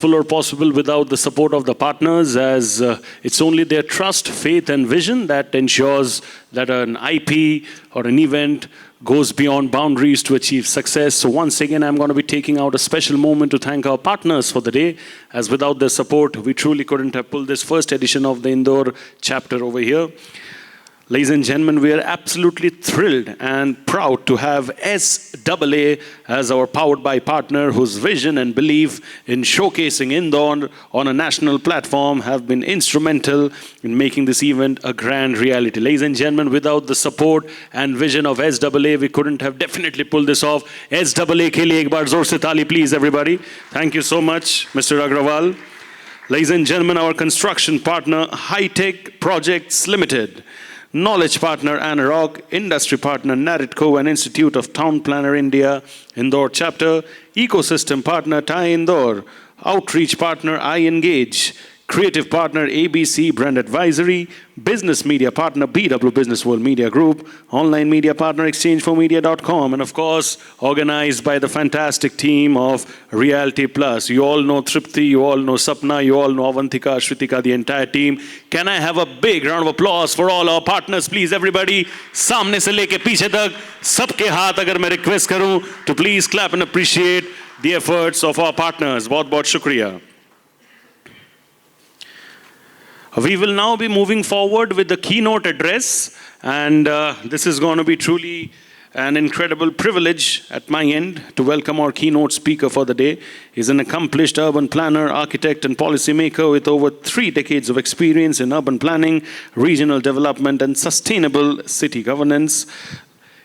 or possible without the support of the partners, as it's only their trust, faith and vision that ensures that an IP or an event goes beyond boundaries to achieve success. So once again, I'm going to be taking out a special moment to thank our partners for the day, as without their support, we truly couldn't have pulled this first edition of the Indore chapter over here. Ladies and gentlemen, we are absolutely thrilled and proud to have SAA as our powered by partner, whose vision and belief in showcasing Indore on a national platform have been instrumental in making this event a grand reality. Ladies and gentlemen, without the support and vision of SAA, we couldn't have definitely pulled this off. SAA ke liye ek baar zor se taali, please, everybody. Thank you so much, Mr. Agrawal. Ladies and gentlemen, our construction partner, High Tech Projects Limited. Knowledge partner Anurag, industry partner Naritco and Institute of Town Planner India, Indore chapter, ecosystem partner TiE Indore, outreach partner iEngage, creative partner ABC Brand Advisory, business media partner BW Business World Media Group, online media partner exchange4media.com, and of course, organized by the fantastic team of Reality Plus. You all know Tripti, you all know Sapna, you all know Avantika, Shritika, the entire team. Can I have a big round of applause for all our partners, please, everybody? Samne se leke piche tak, sabke haath agar main request karun to please clap and appreciate the efforts of our partners. Bahut-bahut shukriya. We will now be moving forward with the keynote address, and this is going to be truly an incredible privilege at my end to welcome our keynote speaker for the day. He's an accomplished urban planner, architect and policymaker with over 3 decades of experience in urban planning, regional development and sustainable city governance.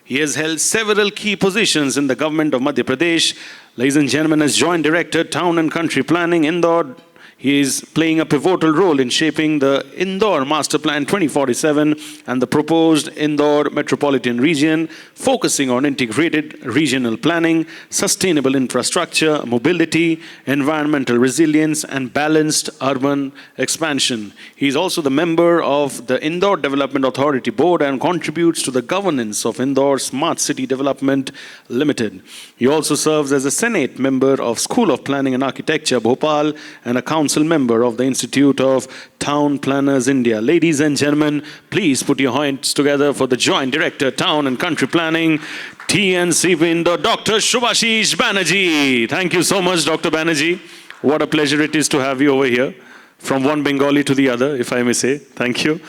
He has held several key positions in the government of Madhya Pradesh. Ladies and gentlemen, as Joint Director, Town and Country Planning, Indore, he is playing a pivotal role in shaping the Indore Master Plan 2047 and the proposed Indore Metropolitan Region, focusing on integrated regional planning, sustainable infrastructure, mobility, environmental resilience, and balanced urban expansion. He is also the member of the Indore Development Authority Board and contributes to the governance of Indore Smart City Development Limited. He also serves as a Senate member of School of Planning and Architecture, Bhopal, and a council member of the Institute of Town Planners India. Ladies and gentlemen, please put your hands together for the Joint Director, Town and Country Planning, TNCP Indore, Dr. Shubhashish Banerjee. Thank you so much, Dr. Banerjee. What a pleasure it is to have you over here, from one Bengali to the other, if I may say. Thank you.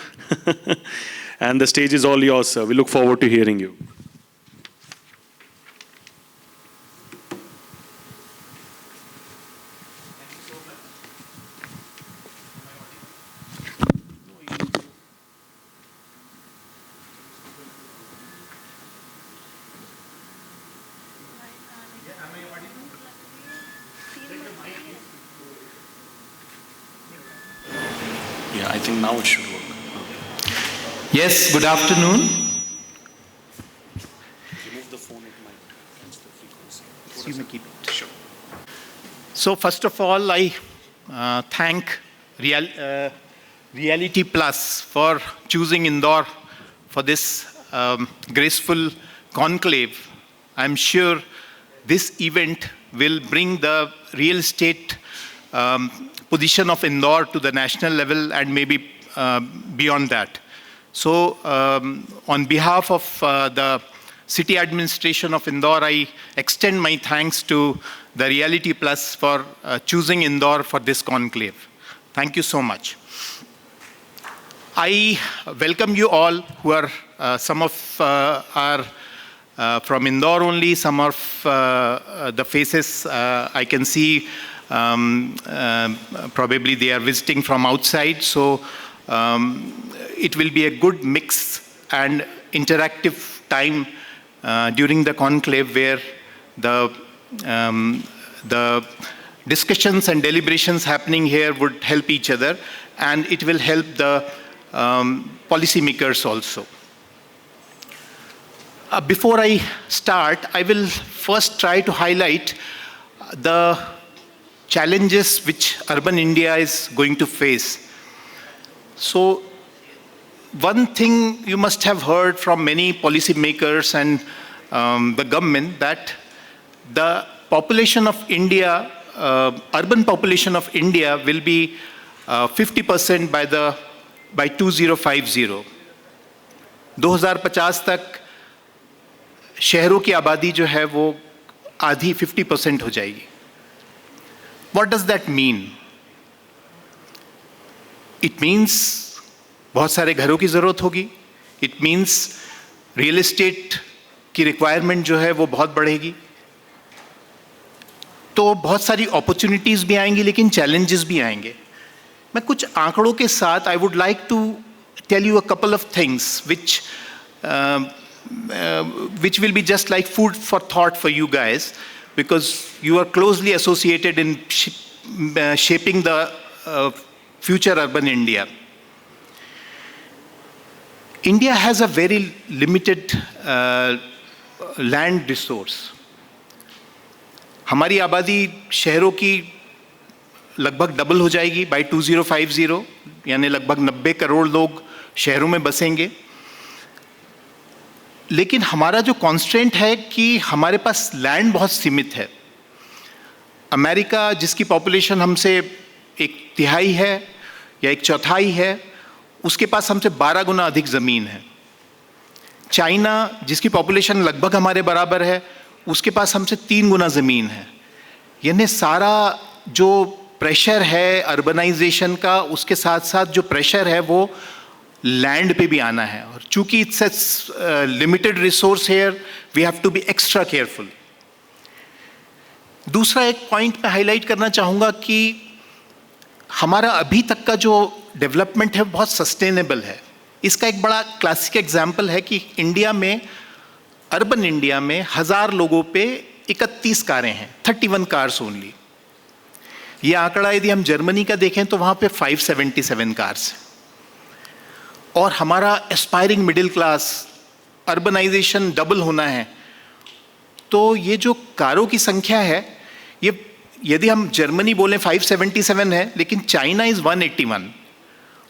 And the stage is all yours, sir. We look forward to hearing you. Yeah, I think now it should work. Yes, good afternoon. Remove the phone, it might catch the frequency. You may keep it. Sure. So first of all, I thank Reality Plus for choosing Indore for this graceful conclave. I'm sure this event will bring the real estate position of Indore to the national level and maybe beyond that. So on behalf of the city administration of Indore, I extend my thanks to the Reality Plus for choosing Indore for this conclave. Thank you so much. I welcome you all who are, some of are from Indore only, some of the faces I can see probably they are visiting from outside. So it will be a good mix and interactive time during the conclave, where the discussions and deliberations happening here would help each other, and it will help the policymakers also. Before I start, I will first try to highlight the challenges which urban India is going to face. So one thing you must have heard from many policymakers and the government, that the population of India urban population of India will be 50% by 2050. 2050 तक शहरों की आबादी जो है वो आधी 50% हो जाएगी. What does that mean? It means बहुत सारे घरों की जरूरत होगी. It means रियल एस्टेट की रिक्वायरमेंट जो है वो बहुत बढ़ेगी. तो बहुत सारी अपॉर्चुनिटीज भी आएंगी लेकिन चैलेंजेस भी आएंगे. मैं कुछ आंकड़ों के साथ I would like to tell you a couple of things which will be just like food for thought for you guys, because you are closely associated in shaping the future urban India. India has a very limited land resource. हमारी आबादी शहरों की लगभग double हो जाएगी by 2050, यानी लगभग 90 करोड़ लोग शहरों में बसेंगे. लेकिन हमारा जो कॉन्स्ट्रेंट है कि हमारे पास लैंड बहुत सीमित है. अमेरिका जिसकी पॉपुलेशन हमसे 1/3 है या 1/4 है, उसके पास हमसे 12 गुना अधिक ज़मीन है. चाइना जिसकी पॉपुलेशन लगभग हमारे बराबर है, उसके पास हमसे 3 गुना ज़मीन है. यानी सारा जो प्रेशर है अर्बनाइजेशन का, उसके साथ साथ जो प्रेशर है वो लैंड पे भी आना है. और चूंकि it's a limited resource here, we have to be extra careful. दूसरा एक पॉइंट मैं हाईलाइट करना चाहूँगा कि हमारा अभी तक का जो डेवलपमेंट है बहुत सस्टेनेबल है. इसका एक बड़ा क्लासिक एग्जाम्पल है कि इंडिया में, अर्बन इंडिया में 1000 लोगों पे 31 कारें हैं, 31 कार्स ओनली. ये आंकड़ा यदि हम जर्मनी का देखें तो वहाँ पे 577 कार्स हैं. और हमारा aspiring middle class, urbanization double होना है. तो ये जो कारों की संख्या है, ये यदि हम जर्मनी बोलें 577 है, लेकिन चाइना इज़ 181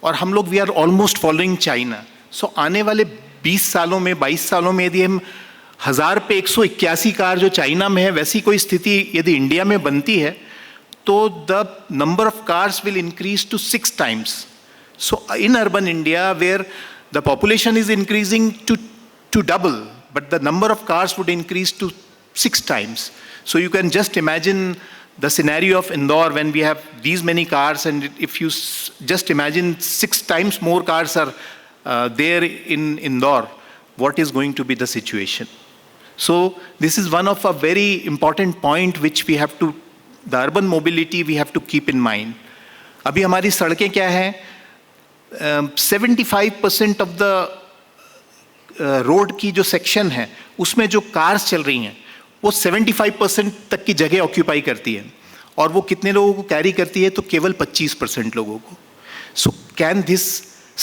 और हम लोग we are almost following China. सो आने वाले 20 सालों में, 22 सालों में यदि हम 1000 पे 181 कार जो चाइना में है, वैसी कोई स्थिति यदि इंडिया में बनती है, तो the number of cars will increase to 6 times. So in urban India, where the population is increasing to double, but the number of cars would increase to 6 times. So you can just imagine the scenario of Indore when we have these many cars, and if you just imagine 6 times more cars are there in Indore, what is going to be the situation? So this is one of a very important point which we have to, the urban mobility we have to keep in mind. अभी हमारी सड़कें क्या हैं? 75% of the road की जो section है, उसमें जो कार्स चल रही हैं वो 75% तक की जगह ऑक्यूपाई करती है. और वो कितने लोगों को कैरी करती है? तो केवल 25% लोगों को. So can this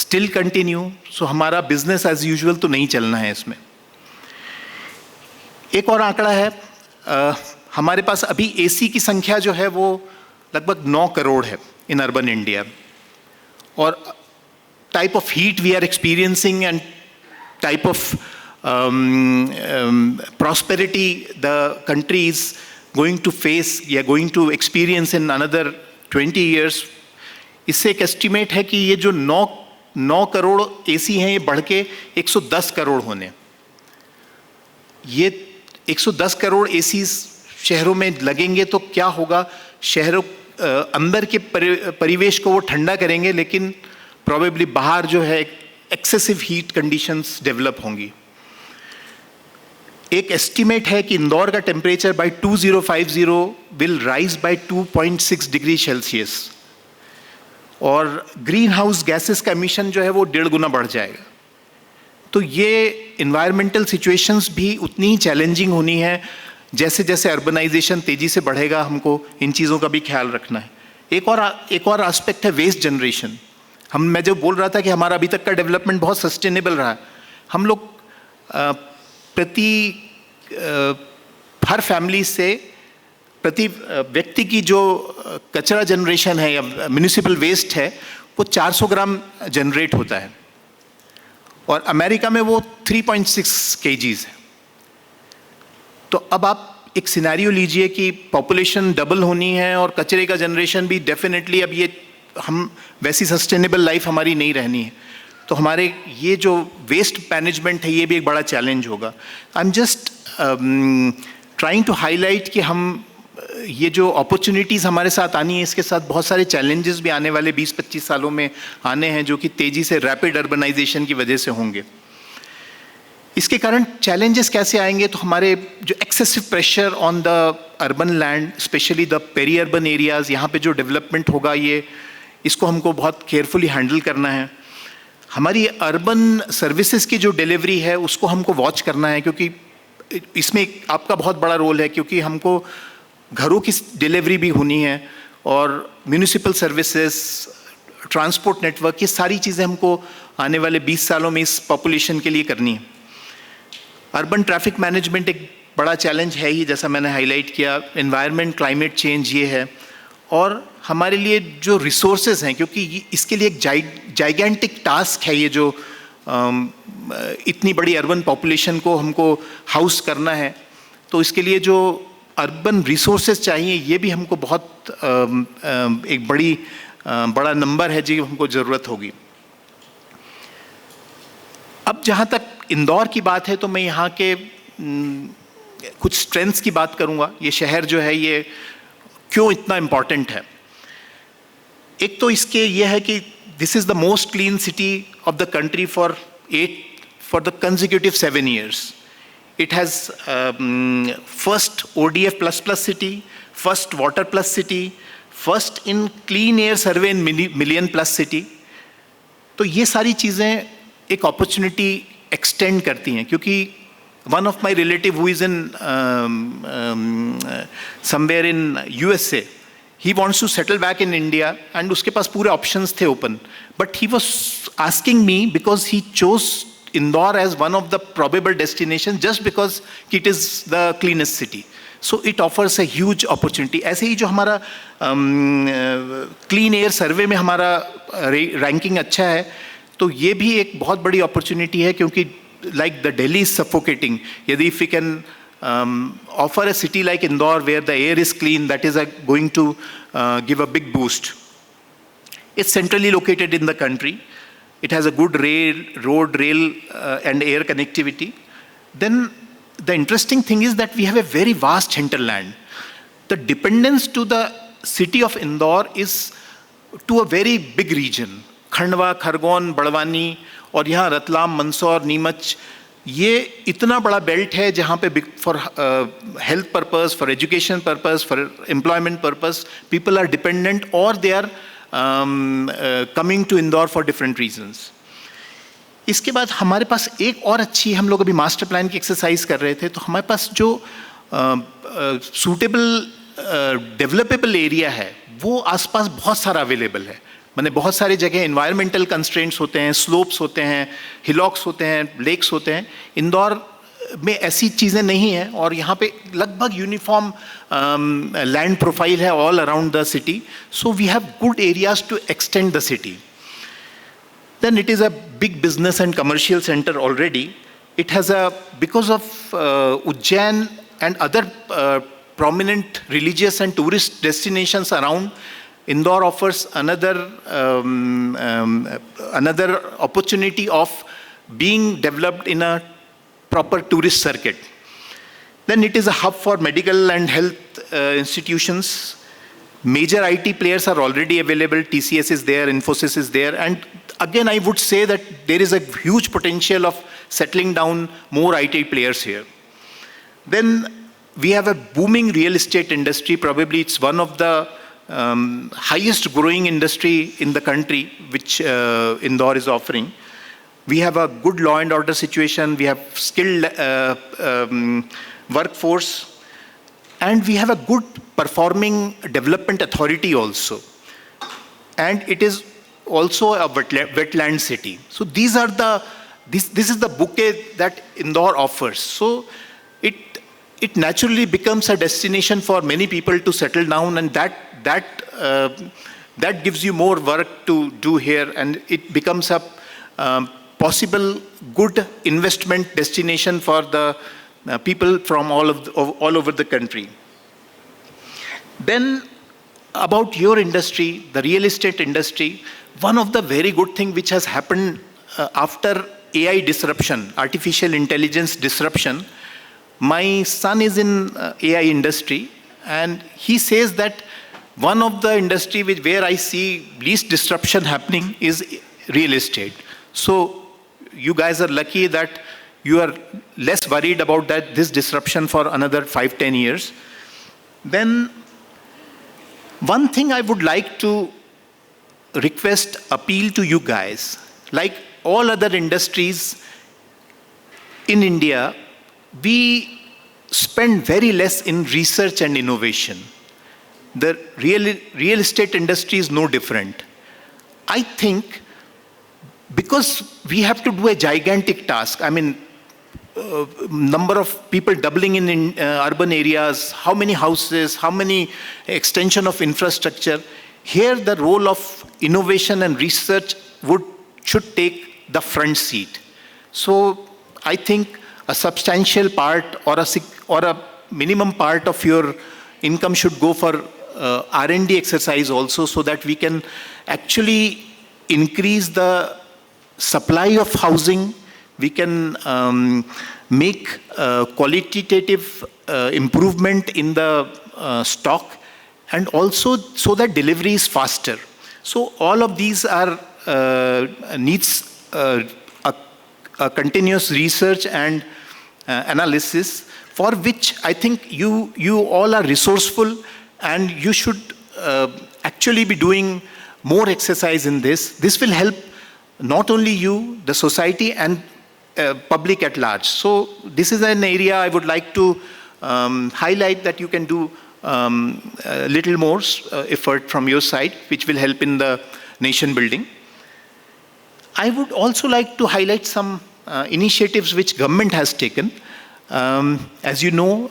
still continue? सो हमारा बिजनेस एज यूजुअल तो नहीं चलना है इसमें. एक और आंकड़ा है, हमारे पास अभी एसी की संख्या जो है वो लगभग 9 करोड़ है इन अर्बन इंडिया. और type of heat we are experiencing and type of prosperity the country is going to face, या going to experience in another 20 years, इससे एक एस्टिमेट है कि ये जो 9 करोड़ एसी हैं, ये बढ़ के 110 करोड़ होने. ये 110 करोड़ एसी शहरों में लगेंगे तो क्या होगा? शहरों अंदर के परिवेश को वो ठंडा करेंगे, लेकिन प्रॉबेबली बाहर जो है एक्सेसिव हीट कंडीशंस डेवलप होंगी. एक एस्टिमेट है कि इंदौर का temperature by 2050 will rise by 2.6 degree Celsius, और ग्रीन हाउस गैसेस का एमिशन जो है वो 1.5 गुना बढ़ जाएगा. तो ये इन्वायरमेंटल सिचुएशंस भी उतनी ही चैलेंजिंग होनी है. जैसे जैसे अर्बनाइजेशन तेजी से बढ़ेगा, हमको इन चीज़ों का भी ख्याल रखना है. एक और एस्पेक्ट है वेस्ट जनरेशन. मैं जो बोल रहा था कि हमारा अभी तक का डेवलपमेंट बहुत सस्टेनेबल रहा. हम लोग हर फैमिली से, प्रति व्यक्ति की जो कचरा जनरेशन है या म्यूनिसिपल वेस्ट है, वो 400 ग्राम जनरेट होता है. और अमेरिका में वो 3.6 kgs है. तो अब आप एक सिनेरियो लीजिए कि पॉपुलेशन डबल होनी है और कचरे का जनरेशन भी डेफिनेटली, अब ये हम वैसी सस्टेनेबल लाइफ हमारी नहीं रहनी है, तो हमारे ये जो वेस्ट मैनेजमेंट है ये भी एक बड़ा चैलेंज होगा। I am just trying to highlight कि हम ये जो अपॉर्चुनिटीज़ हमारे साथ आनी है, इसके साथ बहुत सारे चैलेंजेस भी आने वाले 20-25 सालों में आने हैं, जो कि तेज़ी से रैपिड अर्बनाइजेशन की वजह से होंगे। इसके कारण चैलेंजेस कैसे आएंगे, तो हमारे जो excessive pressure on the urban land, specially the peri urban areas, यहाँ पे जो डेवलपमेंट होगा ये, इसको हमको बहुत केयरफुली हैंडल करना है। हमारी अर्बन सर्विसेज की जो डिलीवरी है उसको हमको वॉच करना है, क्योंकि इसमें आपका बहुत बड़ा रोल है, क्योंकि हमको घरों की डिलीवरी भी होनी है और म्यूनिसिपल सर्विसेज, ट्रांसपोर्ट नेटवर्क, ये सारी चीज़ें हमको आने वाले 20 सालों में इस पॉपुलेशन के लिए करनी है। अर्बन ट्रैफिक मैनेजमेंट एक बड़ा चैलेंज है ही, जैसा मैंने हाईलाइट किया। एनवायरनमेंट, क्लाइमेट चेंज ये है, और हमारे लिए जो रिसोर्सेज हैं, क्योंकि इसके लिए एक जाइगेंटिक टास्क है ये, जो इतनी बड़ी अर्बन पॉपुलेशन को हमको हाउस करना है, तो इसके लिए जो अर्बन रिसोर्सेज चाहिए ये भी हमको बहुत एक बड़ा नंबर है जी, हमको ज़रूरत होगी। अब जहाँ तक इंदौर की बात है, तो मैं यहाँ के कुछ स्ट्रेंथ्स की बात करूँगा। ये शहर जो है ये क्यों इतना इम्पॉर्टेंट है। एक तो इसके ये है कि this is the most clean city of the country for the consecutive 7 years. It has first ODF plus city, first water plus city, first in clean air survey in million plus city. तो ये सारी चीज़ें एक opportunity extend करती हैं, क्योंकि one of my relative who is in somewhere in USA, he wants to settle back in India and उसके पास पूरे options थे open, but he was asking me because he chose Indore as one of the probable destinations just because it is the cleanest city. So it offers a huge opportunity. ऐसे ही जो हमारा clean air सर्वे में हमारा ranking अच्छा है, तो ये भी एक बहुत बड़ी अपॉर्चुनिटी है, क्योंकि like the Delhi is suffocating. Yadi if we can offer a city like Indore where the air is clean, that is going to give a big boost. It's centrally located in the country. It has a good road, rail and air connectivity. Then the interesting thing is that we have a very vast hinterland. The dependence to the city of Indore is to a very big region. Khandwa, Khargone, Barwani और यहाँ रतलाम, मंदसौर, नीमच, ये इतना बड़ा belt है जहाँ पे for health purpose, for education purpose, for employment purpose people are dependent, और they are coming to Indore for different reasons. इसके बाद हमारे पास एक और अच्छी, हम लोग अभी मास्टर प्लान की एक्सरसाइज कर रहे थे, तो हमारे पास जो सूटेबल डेवलपेबल एरिया है वो आसपास बहुत सारा अवेलेबल है। मैंने बहुत सारी जगह एनवायरमेंटल कंस्ट्रेंट्स होते हैं, स्लोप्स होते हैं, हिलॉक्स होते हैं, लेक्स होते हैं। इंदौर में ऐसी चीज़ें नहीं हैं, और यहाँ पे लगभग यूनिफॉर्म लैंड प्रोफाइल है all around the city, so we have good areas to extend the city. Then it is a big business and commercial center already. It has because of Ujjain and other prominent religious and tourist destinations around, Indore offers another opportunity of being developed in a proper tourist circuit. Then it is a hub for medical and health institutions. Major IT players are already available. TCS is there, Infosys is there, and again I would say that there is a huge potential of settling down more IT players here. Then we have a booming real estate industry. Probably it's one of the highest growing industry in the country, which Indore is offering. We have a good law and order situation. We have skilled workforce, and we have a good performing development authority also. And it is also a wetland city. So these are this is the bouquet that Indore offers. So it naturally becomes a destination for many people to settle down, and that gives you more work to do here, and it becomes a possible good investment destination for the people from all over the country. Then about your industry, the real estate industry, one of the very good thing which has happened after AI disruption, artificial intelligence disruption. My son is in AI industry, and he says that one of the industry where I see least disruption happening is real estate. So you guys are lucky that you are less worried about this disruption for another 5-10 years. Then one thing I would like to request, appeal to you guys, like all other industries in India, we spend very less in research and innovation. The real estate industry is no different. I think because we have to do a gigantic task, I mean, number of people doubling in urban areas, how many houses, how many extension of infrastructure. Here the role of innovation and research should take the front seat. So I think a substantial part or a minimum part of your income should go for R&D exercise also, so that we can actually increase the supply of housing. We can make qualitative improvement in the stock, and also so that delivery is faster. So all of these are needs a continuous research and analysis, for which I think you all are resourceful, and you should actually be doing more exercise in this. This will help not only you, the society, and public at large. So this is an area I would like to highlight, that you can do a little more effort from your side, which will help in the nation building. I would also like to highlight some initiatives which government has taken. As you know,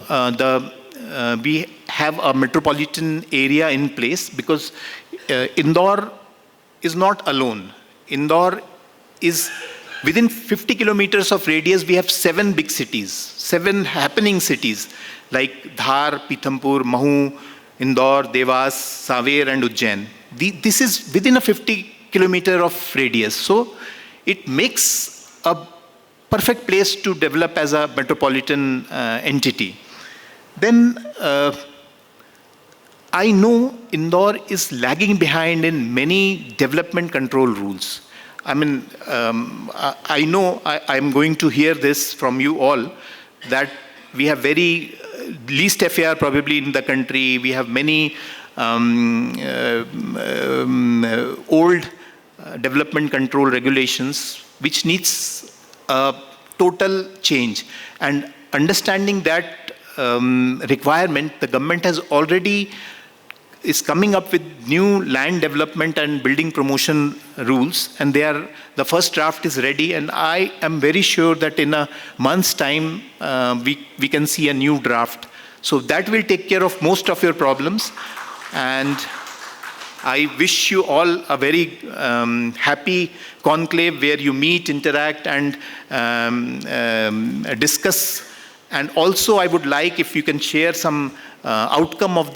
we have a metropolitan area in place, because Indore is not alone. Indore is within 50 kilometers of radius. We have 7 big cities, 7 happening cities like Dhar, Pithampur, Mahu, Indore, Devas, Saver, and Ujjain. This is within a 50 kilometer of radius. So it makes a perfect place to develop as a metropolitan entity. Then I know Indore is lagging behind in many development control rules. I mean, I know I'm going to hear this from you all, that we have very least FAR probably in the country. We have many old development control regulations, which needs a total change. And understanding that requirement, the government has already is coming up with new land development and building promotion rules, and the first draft is ready, and I am very sure that in a month's time we can see a new draft. So that will take care of most of your problems, and I wish you all a very happy conclave where you meet, interact, and discuss. And also I would like if you can share some outcome of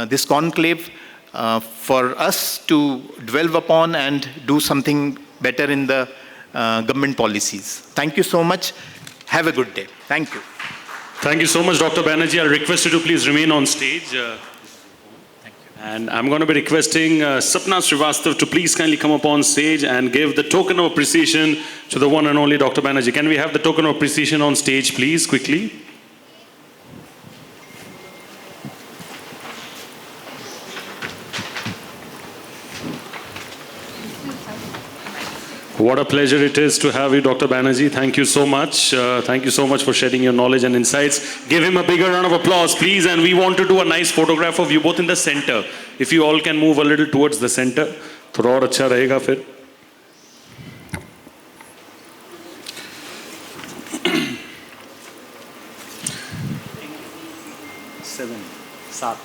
this conclave for us to dwell upon and do something better in the government policies. Thank you so much. Have a good day. Thank you. Thank you so much, Dr. Banerjee. I'll request you to please remain on stage. And I'm going to be requesting Sapna Srivastav to please kindly come up on stage and give the token of appreciation to the one and only Dr. Banerjee. Can we have the token of appreciation on stage, please, quickly? What a pleasure it is to have you, Dr. Banerjee. Thank you so much. Thank you so much for sharing your knowledge and insights. Give him a bigger round of applause, please. And we want to do a nice photograph of you both in the center. If you all can move a little towards the center, थोड़ा और अच्छा रहेगा फिर. Seven, 7.